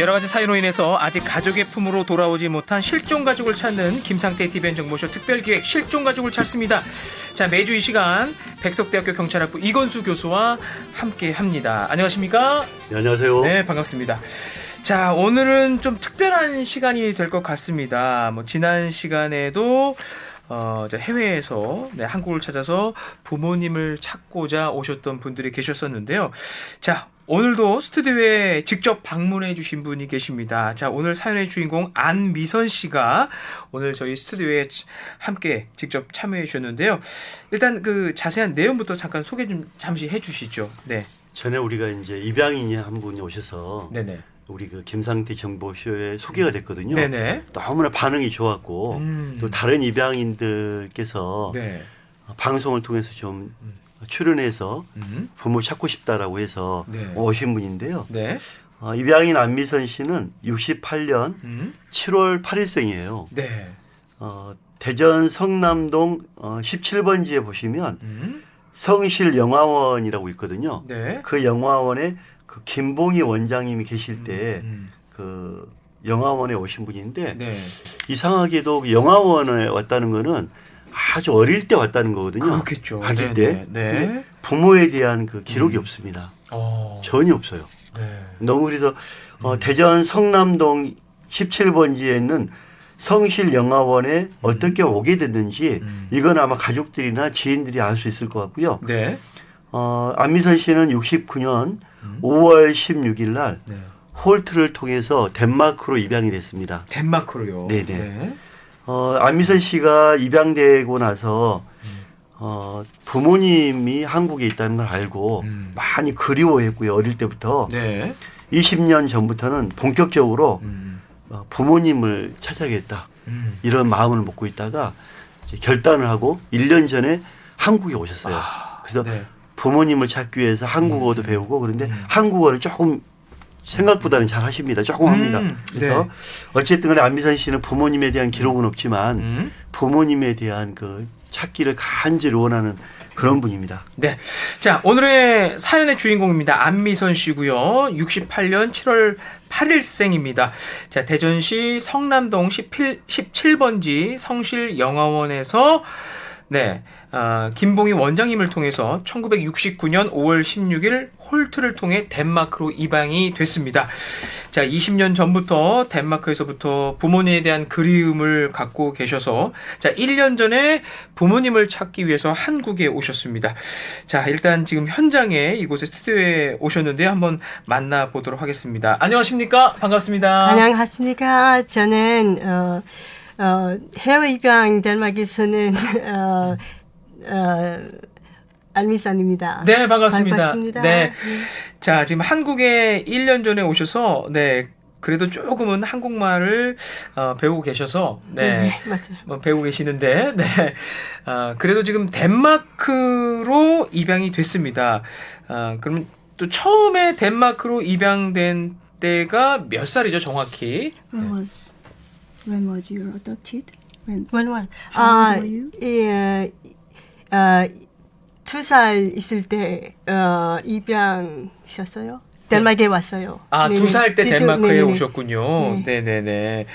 여러 가지 사유로 인해서 아직 가족의 품으로 돌아오지 못한 실종 가족을 찾는 김상태 TVN 정보쇼 특별기획 실종 가족을 찾습니다. 자, 매주 이 시간 백석대학교 경찰학부 이건수 교수와 함께합니다. 안녕하십니까? 네, 안녕하세요. 네, 반갑습니다. 자, 오늘은 좀 특별한 시간이 될 것 같습니다. 지난 시간에도 해외에서 한국을 찾아서 부모님을 찾고자 오셨던 분들이 계셨었는데요. 자, 오늘도 스튜디오에 직접 방문해 주신 분이 계십니다. 자, 오늘 사연의 주인공 안미선 씨가 오늘 저희 스튜디오에 함께 직접 참여해 주셨는데요. 일단 그 자세한 내용부터 잠깐 소개 좀 잠시 해 주시죠. 네. 전에 우리가 이제 입양인이 한 분이 오셔서 네네. 우리 그 김상태 정보쇼에 소개가 됐거든요. 네네. 너무나 반응이 좋았고 또 다른 입양인들께서 네. 방송을 통해서 좀 출연해서 부모 찾고 싶다라고 해서 네. 오신 분인데요. 네. 입양인 안미선 씨는 68년 7월 8일생이에요. 네. 대전 성남동 17번지에 보시면 성실 영화원이라고 있거든요. 네. 그 영화원에 그 김봉희 원장님이 계실 때 그 영화원에 오신 분인데 네. 이상하게도 그 영화원에 왔다는 거는 아주 어릴 때 왔다는 거거든요. 그렇겠죠. 아기 네, 때. 네. 근데 부모에 대한 그 기록이 없습니다. 전혀 없어요. 네. 너무 그래서 대전 성남동 17번지에 있는 성실 영화원에 어떻게 오게 됐는지 이건 아마 가족들이나 지인들이 알 수 있을 것 같고요. 네. 안미선 씨는 69년 5월 16일 날 네. 홀트를 통해서 덴마크로 입양이 됐습니다. 덴마크로요. 네네. 네. 안미선 씨가 입양되고 나서 부모님이 한국에 있다는 걸 알고 많이 그리워했고요. 어릴 때부터. 네. 20년 전부터는 본격적으로 부모님을 찾아야겠다. 이런 마음을 먹고 있다가 이제 결단을 하고 1년 전에 한국에 오셨어요. 그래서 네. 부모님을 찾기 위해서 한국어도 배우고 그런데 한국어를 조금 생각보다는 잘 하십니다. 조금 합니다. 그래서 네. 어쨌든 간에 안미선 씨는 부모님에 대한 기록은 없지만 부모님에 대한 그 찾기를 간절히 원하는 그런 분입니다. 네. 자, 오늘의 사연의 주인공입니다. 안미선 씨고요. 68년 7월 8일생입니다. 자, 대전시 성남동 17번지 성실 영화원에서 네. 김봉희 원장님을 통해서 1969년 5월 16일 홀트를 통해 덴마크로 입양이 됐습니다. 자, 20년 전부터 덴마크에서부터 부모님에 대한 그리움을 갖고 계셔서 자, 1년 전에 부모님을 찾기 위해서 한국에 오셨습니다. 자, 일단 지금 현장에 이곳에 스튜디오에 오셨는데요. 한번 만나보도록 하겠습니다. 안녕하십니까? 반갑습니다. 안녕하십니까? 저는 해외 입양 덴마크에서는 안미선입니다. 네, 반갑습니다. 반갑습니다. 네. 자, 지금 한국에 1년 전에 오셔서 네. 그래도 조금은 한국말을 배우고 계셔서 네. 맞아요. 배우고 계시는데 네. 그래도 지금 덴마크로 입양이 됐습니다. 그럼 또 처음에 덴마크로 입양된 때가 몇 살이죠, 정확히? When was you adopted? When 원원. How old were you? 2살 있을 때 입양하셨어요. 덴마크에 왔어요. 두 살 때 덴마크에 오셨군요. 네네네.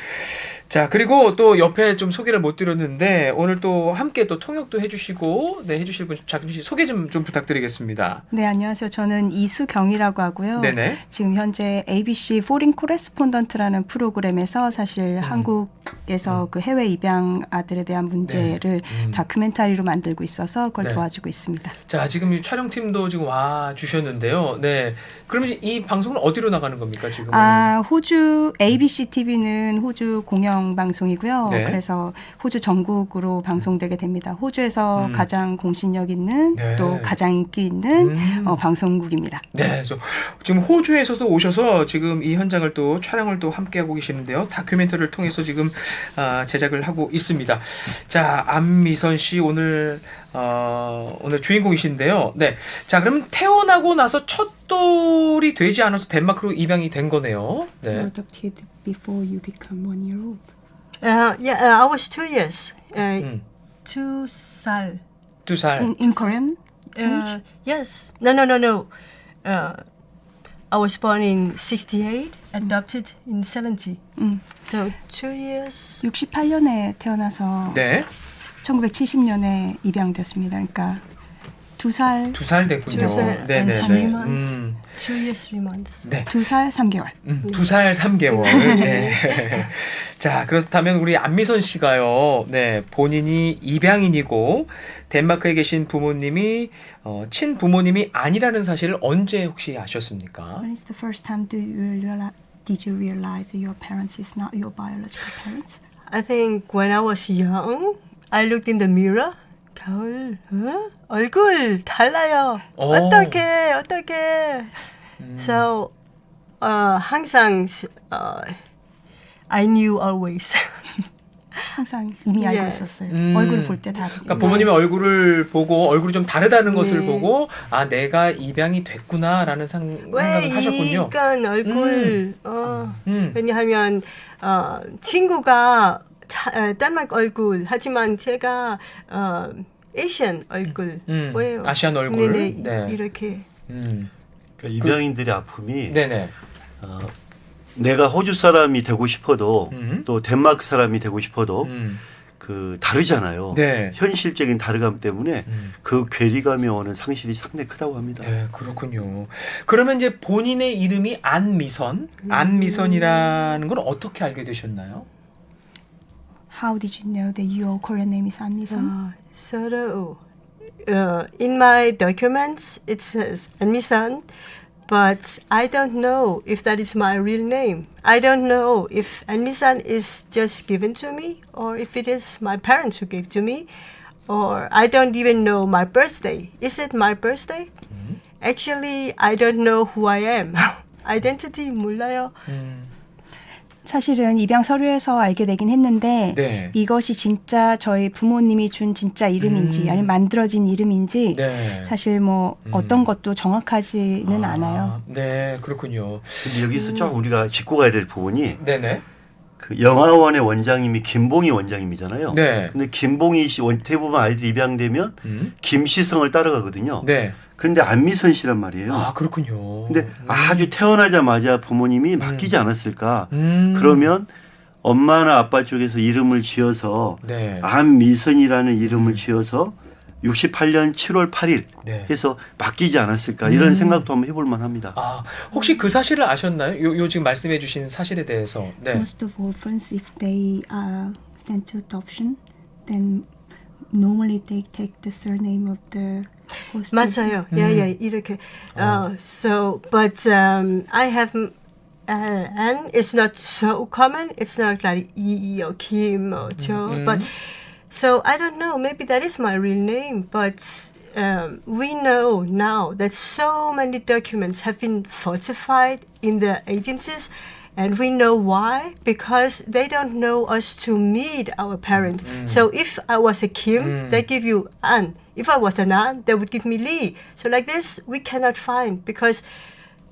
자, 그리고 또 옆에 좀 소개를 못 드렸는데 오늘 또 함께 또 통역도 해주시고 네, 해주실 분 잠시 소개 좀 부탁드리겠습니다. 네, 안녕하세요. 저는 이수경이라고 하고요. 네네. 지금 현재 ABC Foreign Correspondent라는 프로그램에서 사실 한국에서 그 해외 입양 아들에 대한 문제를 다큐멘터리로 만들고 있어서 그걸 도와주고 있습니다. 자, 지금 이 촬영팀도 지금 와 주셨는데요. 네. 그러면 이 방송은 어디로 나가는 겁니까, 지금? 호주 ABC TV는 호주 공영 방송이고요. 네. 그래서 호주 전국으로 방송되게 됩니다. 호주에서 가장 공신력 있는 네. 또 가장 인기 있는 방송국입니다. 네, 그래서 지금 호주에서도 오셔서 지금 이 현장을 또 촬영을 또 함께 하고 계시는데요. 다큐멘터리를 통해서 지금 제작을 하고 있습니다. 자, 안미선 씨 오늘 주인공이신데요. 네, 자, 그러면 태어나고 나서 첫 돌이 되지 않아서 덴마크로 입양이 된 거네요. You were 네. adopted before you become 1 year old. I was 2 years. 2살. 2살. In Korean? Yes. No. I was born in 68, adopted in 70. So 2 years. 68년에 태어나서 네. 1970년에 입양됐습니다. 그러니까 2살, 2살 됐군요. 2 years 네네네. and 3 months. 음. 2 years, 3 months. 네. 2살 3개월. 2살 3개월. 네. 자, 그렇다면 우리 안미선 씨가요. 네, 본인이 입양인이고 덴마크에 계신 부모님이 친부모님이 아니라는 사실을 언제 혹시 아셨습니까? When is the first time did you realize that your parents is not your biological parents? I think when I was young, I looked in the mirror. 가을, 얼굴 달라요. 어떡해. So, 항상, I knew always. 항상 이미 알고 예. 있었어요. 얼굴을 볼 때 다르게. 그러니까 부모님의 얼굴을 보고 얼굴이 좀 다르다는 것을 네. 보고 아 내가 입양이 됐구나라는 생각을 하셨군요. 약간 얼굴, 왜냐하면, 친구가 덴마크 얼굴, 하지만 제가, 아시안 얼굴. 뭐예요? 아시안 얼굴. 네네, 네. 이렇게. 그러니까 입양인들의 아픔이 네네. 내가 호주 사람이 되고 싶어도 또 덴마크 사람이 되고 싶어도 그 다르잖아요. 네. 현실적인 다르감 때문에 그 괴리감이 오는 상실이 상당히 크다고 합니다. 네, 그렇군요. 그러면 이제 본인의 이름이 안미선이라는 걸 어떻게 알게 되셨나요? How did you know that your Korean name is 안미선? So, in my documents, it says Anmisan, but I don't know if that is my real name. I don't know if Anmisan is just given to me or if it is my parents who gave to me, or I don't even know my birthday. Is it my birthday? Actually, I don't know who I am. Identity 몰라요. 사실은 입양 서류에서 알게 되긴 했는데 네. 이것이 진짜 저희 부모님이 준 진짜 이름인지 아니면 만들어진 이름인지 네. 사실 뭐 어떤 것도 정확하지는 않아요. 네, 그렇군요. 근데 여기서 좀 우리가 짚고 가야 될 부분이 네네. 그 영화원의 원장님이 김봉희 원장님이잖아요. 네. 근데 김봉희 씨 대부분 아이들 입양되면 김시성을 따라가거든요. 네. 그런데 안미선 씨란 말이에요. 아, 그렇군요. 근데 아주 태어나자마자 부모님이 맡기지 않았을까? 음. 그러면 엄마나 아빠 쪽에서 이름을 지어서 네. 안미선이라는 이름을 지어서 68년 7월 8일 네. 해서 맡기지 않았을까? 이런 생각도 한번 해볼 만합니다. 아, 혹시 그 사실을 아셨나요? 요 지금 말씀해 주신 사실에 대해서. 네. Most of orphans, if they are sent to adoption, then normally they take the surname of the host. 맞아요. Yeah, 이렇게. So, but I have, and it's not so common. It's not like Yi or Kim or Jo, but so I don't know. Maybe that is my real name, but we know now that so many documents have been falsified in the agencies. And we know why, because they don't know us to meet our parents. So if I was a Kim, they give you An. If I was an An, they would give me Lee. So like this, we cannot find, because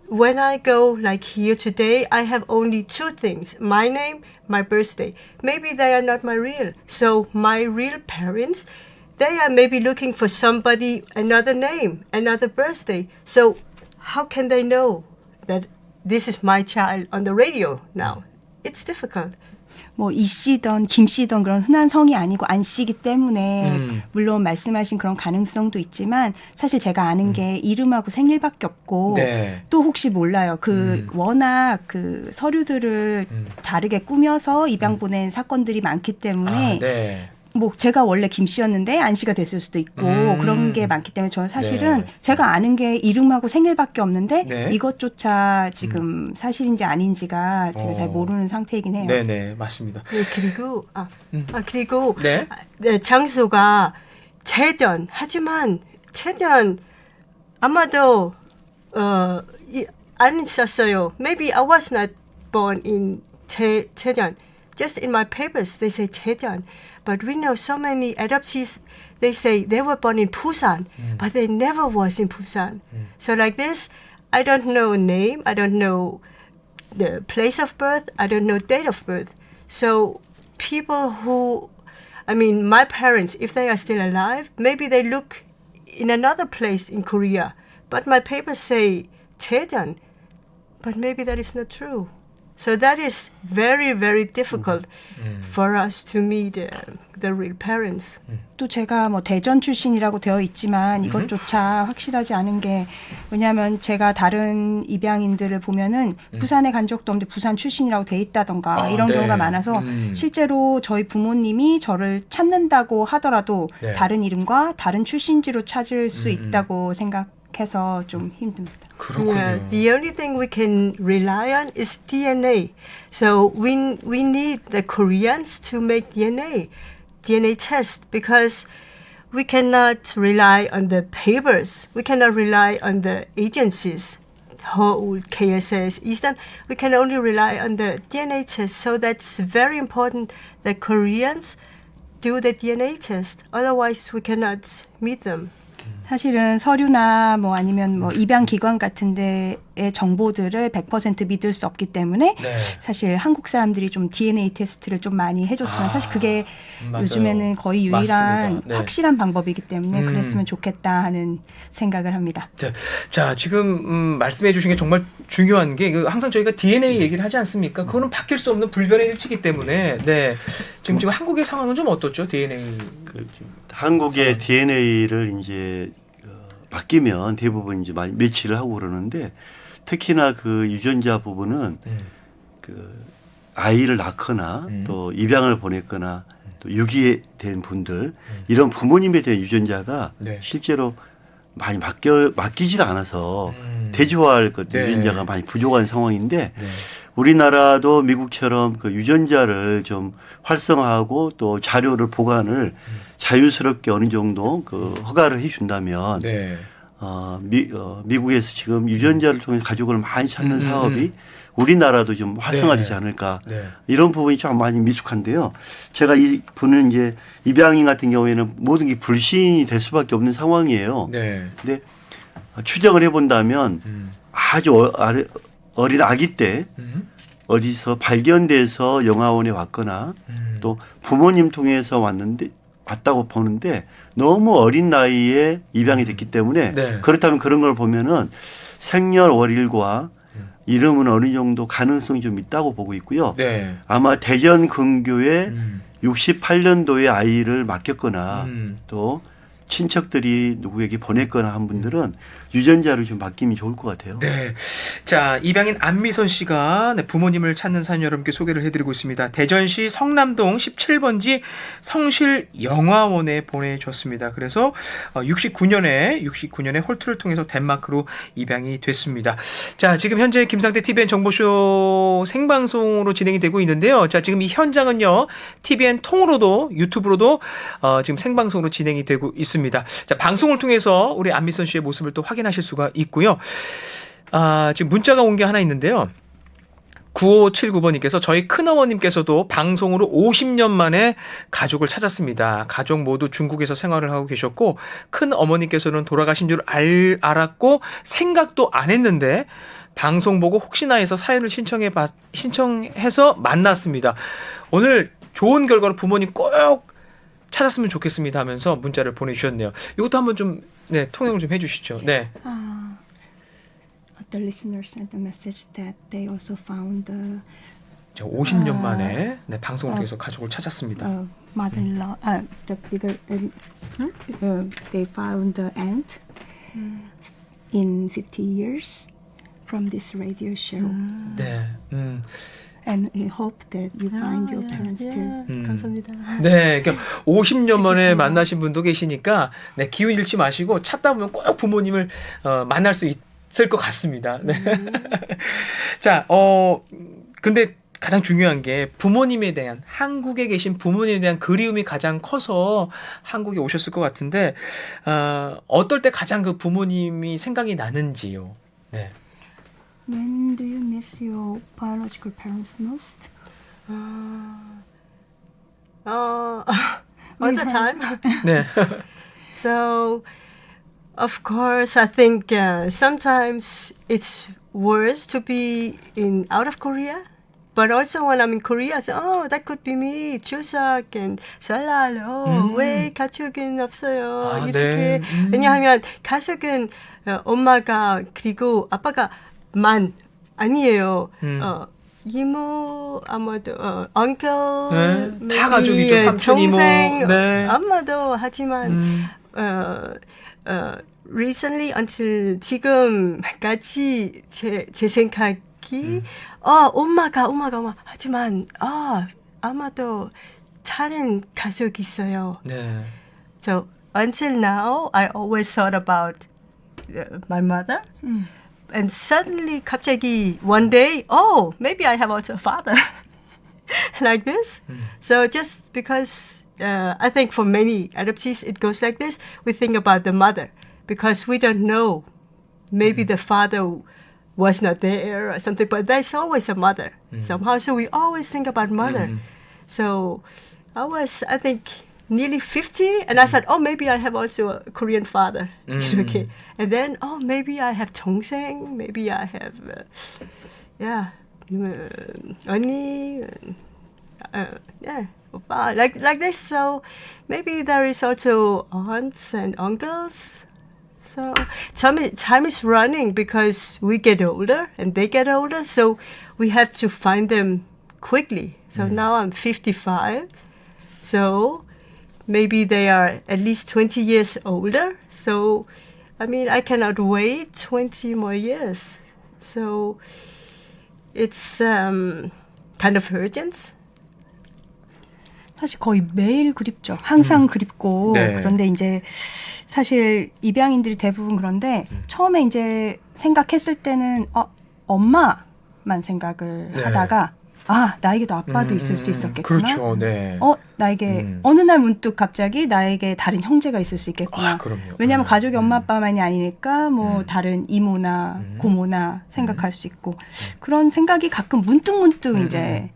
when I go like here today, I have only 2 things: my name, my birthday. Maybe they are not my real. So my real parents, they are maybe looking for somebody, another name, another birthday. So how can they know that this is my child on the radio now? It's difficult. 뭐 이 씨든 김 씨든 그런 흔한 성이 아니고 안 씨기 때문에 물론 말씀하신 그런 가능성도 있지만 사실 제가 아는 게 이름하고 생일밖에 없고 네. 또 혹시 몰라요. 그 워낙 그 서류들을 다르게 꾸며서 입양 보낸 사건들이 많기 때문에 네. 뭐 제가 원래 김 씨였는데 안 씨가 됐을 수도 있고 그런 게 많기 때문에 저는 사실은 네. 제가 아는 게 이름하고 생일밖에 없는데 네. 이것조차 지금 사실인지 아닌지가 지금 잘 모르는 상태이긴 해요. 네네, 맞습니다. 네, 그리고 그리고 네. 네, 장소가 재전. 하지만 재전 아마도 안 있었어요. Maybe I was not born in 재전. Just in my papers they say 재전. But we know so many adoptees, they say they were born in Busan, but they never was in Busan. So like this, I don't know name, I don't know the place of birth, I don't know date of birth. So people who, I mean, my parents, if they are still alive, maybe they look in another place in Korea. But my papers say Chejeon. but maybe that is not true. So that is very, very difficult for us to meet the real parents. 또 제가 뭐 대전 출신이라고 되어 있지만 이것조차 확실하지 않은 게 왜냐하면 제가 다른 입양인들을 보면은 부산에 간 적도 없는데 부산 출신이라고 돼 있다던가 이런 네. 경우가 많아서 실제로 저희 부모님이 저를 찾는다고 하더라도 네. 다른 이름과 다른 출신지로 찾을 수 있다고 생각해서 좀 힘듭니다. 그렇군요. Yeah, the only thing we can rely on is DNA. So we need the Koreans to make DNA test because we cannot rely on the papers. We cannot rely on the agencies. Whole KSS Eastern. We can only rely on the DNA test. So that's very important that Koreans do the DNA test. Otherwise, we cannot meet them. 사실은 서류나 뭐 아니면 뭐 입양 기관 같은 데의 정보들을 100% 믿을 수 없기 때문에 네. 사실 한국 사람들이 좀 DNA 테스트를 좀 많이 해줬으면 사실 그게 맞아요. 요즘에는 거의 유일한 맞습니다. 네. 확실한 방법이기 때문에 그랬으면 좋겠다 하는 생각을 합니다. 자, 지금 말씀해 주신 게 정말 중요한 게 항상 저희가 DNA 얘기를 하지 않습니까? 그거는 바뀔 수 없는 불변의 일치이기 때문에 네. 지금 한국의 상황은 좀 어떻죠? DNA. 한국의 DNA를 이제 맡기면 대부분 이제 많이 매치를 하고 그러는데 특히나 그 유전자 부분은 그 아이를 낳거나 또 입양을 보냈거나 또 유기된 분들 이런 부모님에 대한 유전자가 네. 실제로 많이 맡기질 않아서 대조할 그 네. 유전자가 많이 부족한 상황인데 네. 우리나라도 미국처럼 그 유전자를 좀 활성화하고 또 자료를 보관을 자유스럽게 어느 정도 그 허가를 해준다면 네. 미국에서 지금 유전자를 통해 가족을 많이 찾는 사업이 우리나라도 좀 활성화되지 네. 않을까 네. 이런 부분이 좀 많이 미숙한데요. 제가 이 분은 이제 입양인 같은 경우에는 모든 게 불신이 될 수밖에 없는 상황이에요. 네. 근데 추정을 해본다면 아주 어린 아기 때 어디서 발견돼서 영아원에 왔거나 또 부모님 통해서 왔다고 보는데 너무 어린 나이에 입양이 됐기 때문에 네. 그렇다면 그런 걸 보면은 생년월일과 이름은 어느 정도 가능성이 좀 있다고 보고 있고요. 네. 아마 대전 근교에 68년도에 아이를 맡겼거나 또 친척들이 누구에게 보냈거나 한 분들은 유전자를 좀 맡기면 좋을 것 같아요. 네. 자, 입양인 안미선 씨가 부모님을 찾는 사연 여러분께 소개를 해드리고 있습니다. 대전시 성남동 17번지 성실영화원에 보내줬습니다. 그래서 69년에 홀트를 통해서 덴마크로 입양이 됐습니다. 자, 지금 현재 김상태 TVN 정보쇼 생방송으로 진행이 되고 있는데요. 자, 지금 이 현장은요, TVN 통으로도 유튜브로도 지금 생방송으로 진행이 되고 있습니다. 자, 방송을 통해서 우리 안미선 씨의 모습을 또 확인하실 수가 있고요. 지금 문자가 온 게 하나 있는데요. 9579번님께서 저희 큰어머님께서도 방송으로 50년 만에 가족을 찾았습니다. 가족 모두 중국에서 생활을 하고 계셨고 큰어머님께서는 돌아가신 줄 알았고 생각도 안 했는데 방송 보고 혹시나 해서 사연을 신청해서 만났습니다. 오늘 좋은 결과로 부모님 꼭 찾았으면 좋겠습니다 하면서 문자를 보내주셨네요. 이것도 한번 좀 통역을 좀 해주시죠. 네. The listener sent a message that they also found 50년 만에 방송을 통해서 가족을 찾았습니다. mother-in-law, the bigger, they found the aunt in 50 years from this radio show. 네. And I hope that you find your parents too. 감사합니다. 네, 그러니까 50년 만에 만나신 분도 계시니까 기운 잃지 마시고 찾다 보면 꼭 부모님을 만날 수 있을 것 같습니다. 네. 자, 근데 가장 중요한 게 부모님에 대한 한국에 계신 부모님에 대한 그리움이 가장 커서 한국에 오셨을 것 같은데 어떨 때 가장 그 부모님이 생각이 나는지요? 네. When do you miss your biological parents most? All the time. 네. So, of course, I think sometimes it's worse to be out of Korea. But also when I'm in Korea, I say, oh, that could be me. 추석 and 설날, 왜 가족은 없어요? 이렇게. 왜냐하면 가족은 엄마가 그리고 아빠가 아니에요. 이모 아마도 uncle 네, 다 maybe, 가족이죠. 삼촌, 이모. 동생 네. 아마도 하지만 recently until 지금까지 제 생각이 엄마가 하지만 아마도 다른 가족 있어요. 네. So until now, I always thought about my mother. And suddenly, 갑자기 one day, maybe I have also a father like this. So just because I think for many adoptees it goes like this, we think about the mother because we don't know. Maybe the father was not there or something, but there's always a mother somehow. So we always think about mother. So I was, I think, nearly 50, and I said, maybe I have also a Korean father. Okay. And then, maybe I have Chongseng, maybe I have, 언니, opa, like this. So maybe there is also aunts and uncles. So time is running because we get older and they get older, so we have to find them quickly. So now I'm 55, so maybe they are at least 20 years older. So, I mean, I cannot wait 20 more years. So it's kind of urgent. 사실 거의 매일 그립죠. 항상 그립고 네. 그런데 이제 사실 입양인들이 대부분 그런데 처음에 이제 생각했을 때는 엄마만 생각을 네. 하다가 나에게도 아빠도 있을 수 있었겠구나. 그렇죠. 네. 나에게 어느 날 문득 갑자기 나에게 다른 형제가 있을 수 있겠구나. 그럼요. 왜냐하면 가족이 엄마 아빠만이 아니니까 뭐 다른 이모나 고모나 생각할 수 있고 그런 생각이 가끔 문득 이제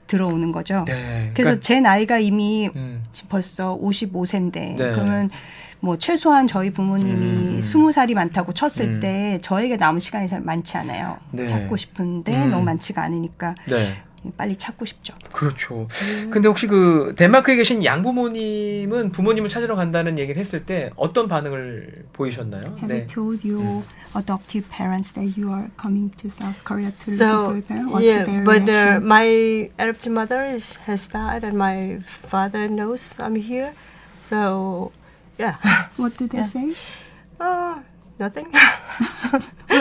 들어오는 거죠. 네. 그래서 그러니까, 제 나이가 이미 지금 벌써 55세인데 네. 그러면 뭐 최소한 저희 부모님이 20살이 많다고 쳤을 때 저에게 남은 시간이 잘 많지 않아요. 네. 찾고 싶은데 너무 많지가 않으니까 네. 빨리 찾고 싶죠. 그렇죠. 근데 혹시 그 덴마크에 계신 양부모님은 부모님을 찾으러 간다는 얘기를 했을 때 어떤 반응을 보이셨나요? Have you told your adoptive parents that you are coming to South Korea to look for So your parents? What's yeah, their but reaction? my adoptive mother has died, and my father knows I'm here. So yeah, What do they say? nothing.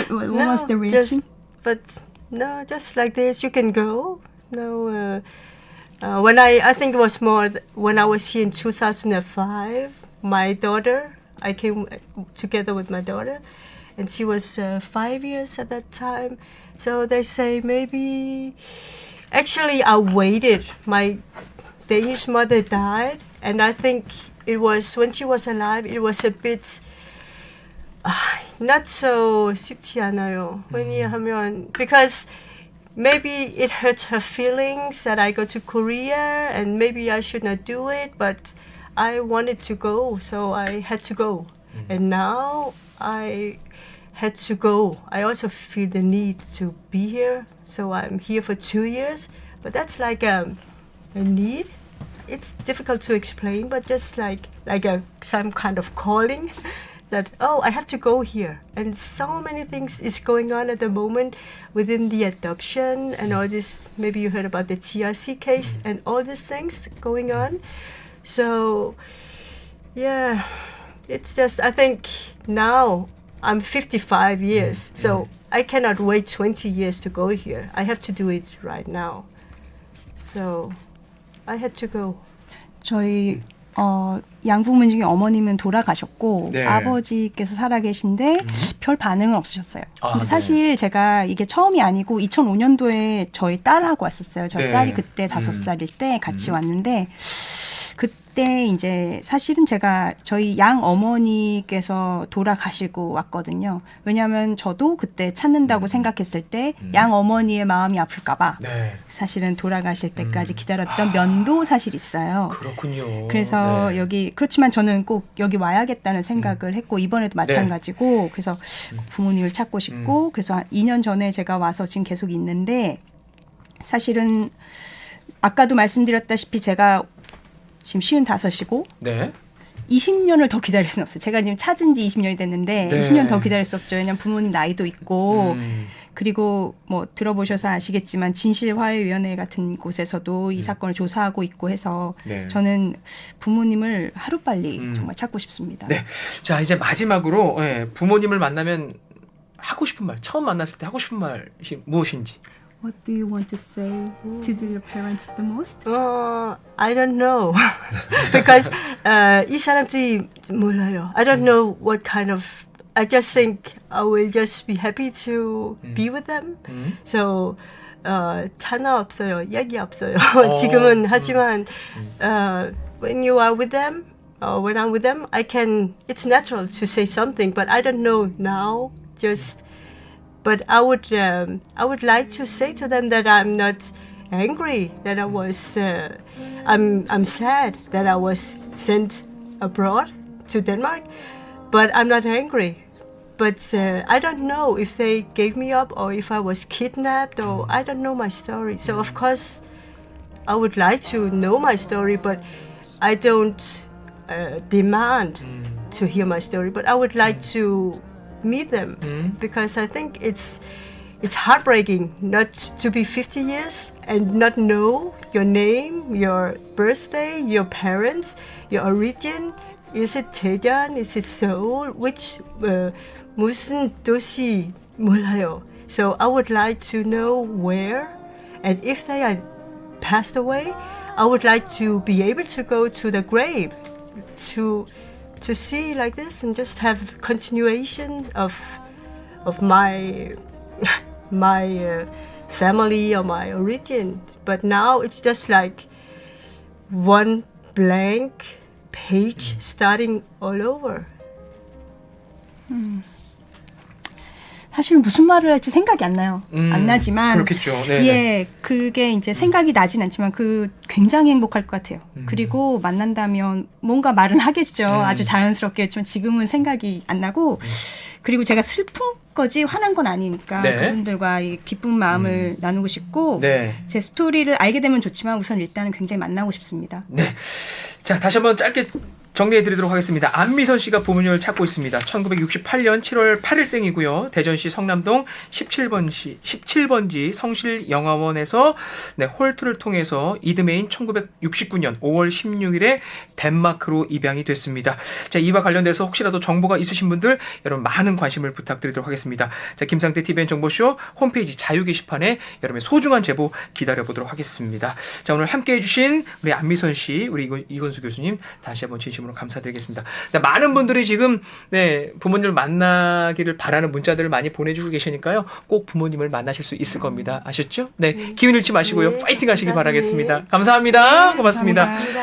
What was the reaction? Just like this, you can go. No, when I think it was more when I was here in 2005. My daughter, I came together with my daughter, and she was 5 years at that time. So they say maybe. Actually, I waited. My Danish mother died, and I think it was when she was alive. It was a bit. Not so 쉽지 않아요. 왜냐하면 because maybe it hurts her feelings that I go to Korea and maybe I should not do it, but I wanted to go, so I had to go. And now I had to go. I also feel the need to be here, so I'm here for 2 years. But that's like a need. It's difficult to explain, but just like some kind of calling. That I have to go here, and so many things is going on at the moment within the adoption and all this. Maybe you heard about the TRC case and all these things going on. So yeah, it's just I think now I'm 55 years, so I cannot wait 20 years to go here. I have to do it right now. So I had to go. 저희 양부모님 중에 어머님은 돌아가셨고 네. 아버지께서 살아계신데 별 반응은 없으셨어요. 근데 네. 사실 제가 이게 처음이 아니고 2005년도에 저희 딸하고 왔었어요. 저희 네. 딸이 그때 5살일 때 같이 왔는데 그때 이제 사실은 제가 저희 양 어머니께서 돌아가시고 왔거든요. 왜냐하면 저도 그때 찾는다고 생각했을 때 양 어머니의 마음이 아플까봐 네. 사실은 돌아가실 때까지 기다렸던 면도 사실 있어요. 그렇군요. 그래서 네. 여기 그렇지만 저는 꼭 여기 와야겠다는 생각을 했고 이번에도 마찬가지고 그래서 부모님을 찾고 싶고 그래서 한 2년 전에 제가 와서 지금 계속 있는데 사실은 아까도 말씀드렸다시피 제가 지금 55이고 네. 20년을 더 기다릴 수는 없어요. 제가 지금 찾은 지 20년이 됐는데 네. 20년 더 기다릴 수 없죠. 왜냐하면 부모님 나이도 있고 그리고 뭐 들어보셔서 아시겠지만 진실화해위원회 같은 곳에서도 이 사건을 조사하고 있고 해서 네. 저는 부모님을 하루빨리 정말 찾고 싶습니다. 네. 자, 이제 마지막으로 예, 부모님을 만나면 하고 싶은 말, 처음 만났을 때 하고 싶은 말이 무엇인지. What do you want to say to your parents the most? I don't know. Because 이 사람들이 몰라요. I don't know what kind of. I just think I will just be happy to be with them. So 단어 없어요. 얘기 없어요. 지금은 하지만 when you are with them, when I'm with them, I can. It's natural to say something, but I don't know now. But I would like to say to them that I'm not angry, that I was, I'm sad that I was sent abroad to Denmark, but I'm not angry. But I don't know if they gave me up or if I was kidnapped, or I don't know my story. So of course, I would like to know my story, but I don't demand to hear my story. But I would like to meet them because I think it's heartbreaking not to be 50 years and not know your name, your birthday, your parents, your origin. Is it Daejeon? Is it Seoul? Which 무슨 도시 몰라요. So I would like to know where, and if they are passed away, I would like to be able to go to the grave to see like this and just have continuation of my my family or my origin. But now it's just like one blank page starting all over. 사실 무슨 말을 할지 생각이 안 나요. 안 나지만 그렇겠죠. 네. 예, 그게 이제 생각이 나진 않지만 굉장히 행복할 것 같아요. 그리고 만난다면 뭔가 말은 하겠죠. 아주 자연스럽게 좀 지금은 생각이 안 나고 그리고 제가 슬픈 거지 화난 건 아니니까 네. 그분들과 이 기쁜 마음을 나누고 싶고 네. 제 스토리를 알게 되면 좋지만 우선 일단은 굉장히 만나고 싶습니다. 네. 자, 다시 한번 짧게 정리해드리도록 하겠습니다. 안미선 씨가 부모님을 찾고 있습니다. 1968년 7월 8일생이고요. 대전시 성남동 17번지 성실영화원에서 네, 홀트를 통해서 이듬해인 1969년 5월 16일에 덴마크로 입양이 됐습니다. 자, 이와 관련돼서 혹시라도 정보가 있으신 분들 여러분 많은 관심을 부탁드리도록 하겠습니다. 자, 김상태 TVN 정보쇼 홈페이지 자유 게시판에 여러분의 소중한 제보 기다려보도록 하겠습니다. 자, 오늘 함께해 주신 우리 안미선 씨, 우리 이건수 교수님 다시 한번 진심으로 감사드리겠습니다. 네, 많은 분들이 지금 네, 부모님을 만나기를 바라는 문자들을 많이 보내주고 계시니까요. 꼭 부모님을 만나실 수 있을 겁니다. 아셨죠? 네, 기운 잃지 마시고요. 파이팅 하시길 바라겠습니다. 감사합니다. 고맙습니다. 감사합니다.